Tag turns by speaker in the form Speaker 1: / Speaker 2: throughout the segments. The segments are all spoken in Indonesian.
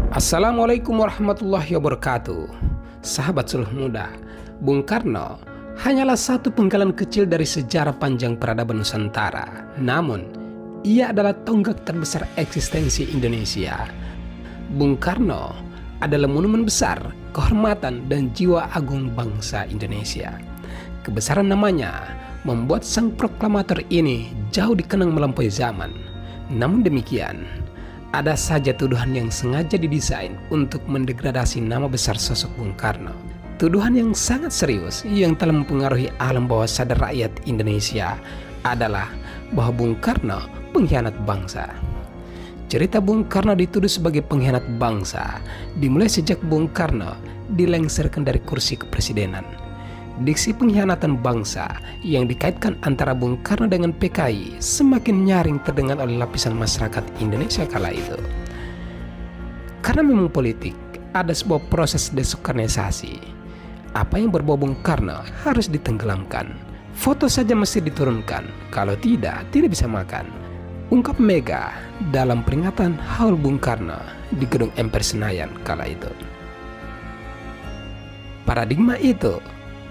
Speaker 1: Assalamualaikum warahmatullahi wabarakatuh. Sahabat Suluh Muda, Bung Karno hanyalah satu penggalan kecil dari sejarah panjang peradaban Nusantara. Namun, ia adalah tonggak terbesar eksistensi Indonesia. Bung Karno adalah monumen besar kehormatan dan jiwa agung bangsa Indonesia. Kebesaran namanya membuat sang proklamator ini jauh dikenang melampaui zaman. Namun demikian, ada saja tuduhan yang sengaja didesain untuk mendegradasi nama besar sosok Bung Karno. Tuduhan yang sangat serius yang telah mempengaruhi alam bawah sadar rakyat Indonesia adalah bahwa Bung Karno pengkhianat bangsa. Cerita Bung Karno dituduh sebagai pengkhianat bangsa dimulai sejak Bung Karno dilengsarkan dari kursi kepresidenan. Diksi pengkhianatan bangsa yang dikaitkan antara Bung Karno dengan PKI semakin nyaring terdengar oleh lapisan masyarakat Indonesia kala itu. Karena memang politik ada sebuah proses desokarnisasi. Apa yang berbau Bung Karno harus ditenggelamkan. Foto saja mesti diturunkan, kalau tidak bisa makan. Ungkap Mega dalam peringatan Haul Bung Karno di Gedung MPR Senayan kala itu. Paradigma itu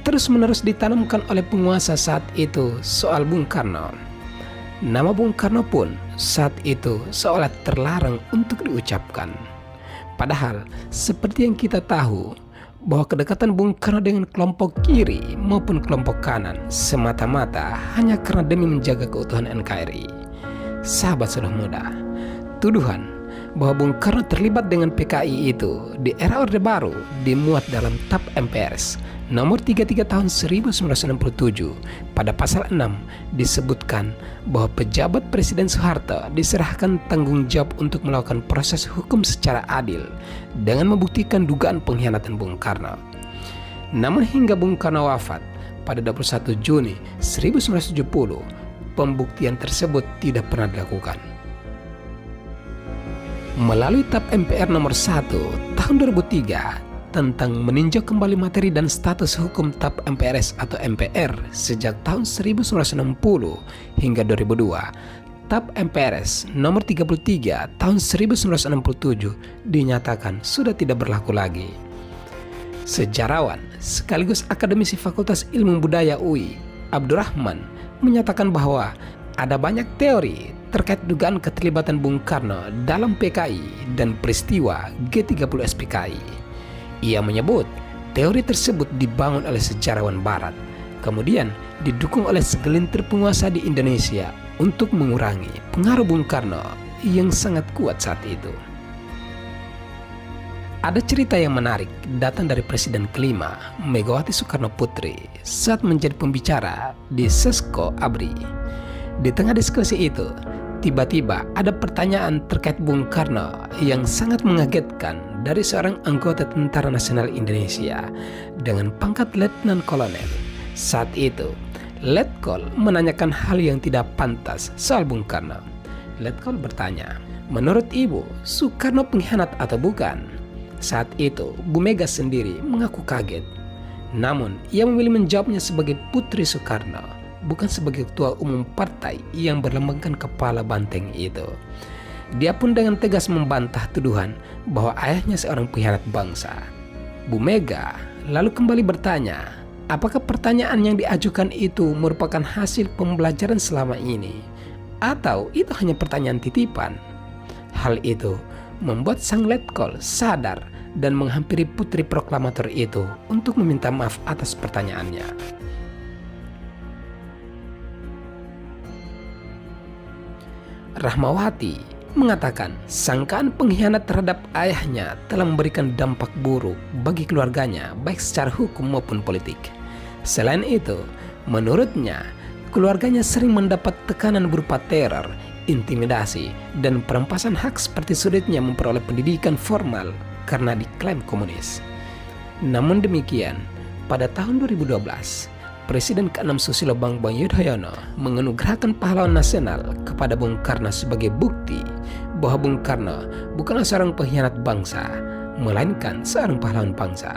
Speaker 1: terus-menerus ditanamkan oleh penguasa saat itu soal Bung Karno. Nama Bung Karno pun saat itu seolah terlarang untuk diucapkan. Padahal seperti yang kita tahu bahwa kedekatan Bung Karno dengan kelompok kiri maupun kelompok kanan semata-mata hanya karena demi menjaga keutuhan NKRI. Sahabat Suluh Muda, tuduhan bahwa Bung Karno terlibat dengan PKI itu di era Orde Baru dimuat dalam TAP MPRS nomor 33 tahun 1967. Pada pasal 6 disebutkan bahwa pejabat Presiden Soeharto diserahkan tanggung jawab untuk melakukan proses hukum secara adil dengan membuktikan dugaan pengkhianatan Bung Karno. Namun hingga Bung Karno wafat pada 21 Juni 1970, pembuktian tersebut tidak pernah dilakukan. Melalui TAP MPR nomor 1 tahun 2003 tentang meninjau kembali materi dan status hukum TAP MPRS atau MPR sejak tahun 1960 hingga 2002, TAP MPRS nomor 33 tahun 1967 dinyatakan sudah tidak berlaku lagi. Sejarawan sekaligus akademisi Fakultas Ilmu Budaya UI, Abdurrahman, menyatakan bahwa ada banyak teori terkait dugaan keterlibatan Bung Karno dalam PKI dan peristiwa G30 SPKI. Ia menyebut teori tersebut dibangun oleh sejarawan Barat, kemudian didukung oleh segelintir penguasa di Indonesia untuk mengurangi pengaruh Bung Karno yang sangat kuat saat itu. Ada cerita yang menarik datang dari Presiden kelima, Megawati Soekarno Putri, saat menjadi pembicara di Sesko ABRI. Di tengah diskusi itu, tiba-tiba ada pertanyaan terkait Bung Karno yang sangat mengagetkan dari seorang anggota Tentara Nasional Indonesia dengan pangkat Letnan Kolonel. Saat itu, Letkol menanyakan hal yang tidak pantas soal Bung Karno. Letkol bertanya, menurut Ibu, Soekarno pengkhianat atau bukan? Saat itu, Bu Mega sendiri mengaku kaget. Namun, ia memilih menjawabnya sebagai Putri Soekarno, bukan sebagai ketua umum partai yang berlambangkan kepala banteng itu. Dia pun dengan tegas membantah tuduhan bahwa ayahnya seorang pengkhianat bangsa. Bu Mega lalu kembali bertanya, apakah pertanyaan yang diajukan itu merupakan hasil pembelajaran selama ini, atau itu hanya pertanyaan titipan? Hal itu membuat sang Letkol sadar dan menghampiri putri proklamator itu untuk meminta maaf atas pertanyaannya. Rahmawati mengatakan sangkaan pengkhianat terhadap ayahnya telah memberikan dampak buruk bagi keluarganya baik secara hukum maupun politik. Selain itu, menurutnya keluarganya sering mendapat tekanan berupa teror, intimidasi, dan perampasan hak seperti sulitnya memperoleh pendidikan formal karena diklaim komunis. Namun demikian, pada tahun 2012, Presiden ke-6 Susilo Bambang Yudhoyono menganugerahkan pahlawan nasional kepada Bung Karno sebagai bukti bahwa Bung Karno bukanlah seorang pengkhianat bangsa, melainkan seorang pahlawan bangsa.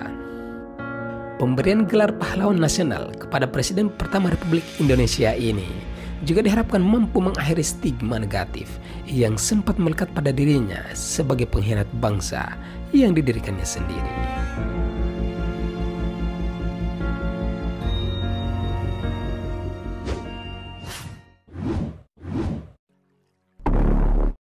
Speaker 1: Pemberian gelar pahlawan nasional kepada Presiden pertama Republik Indonesia ini juga diharapkan mampu mengakhiri stigma negatif yang sempat melekat pada dirinya sebagai pengkhianat bangsa yang didirikannya sendiri.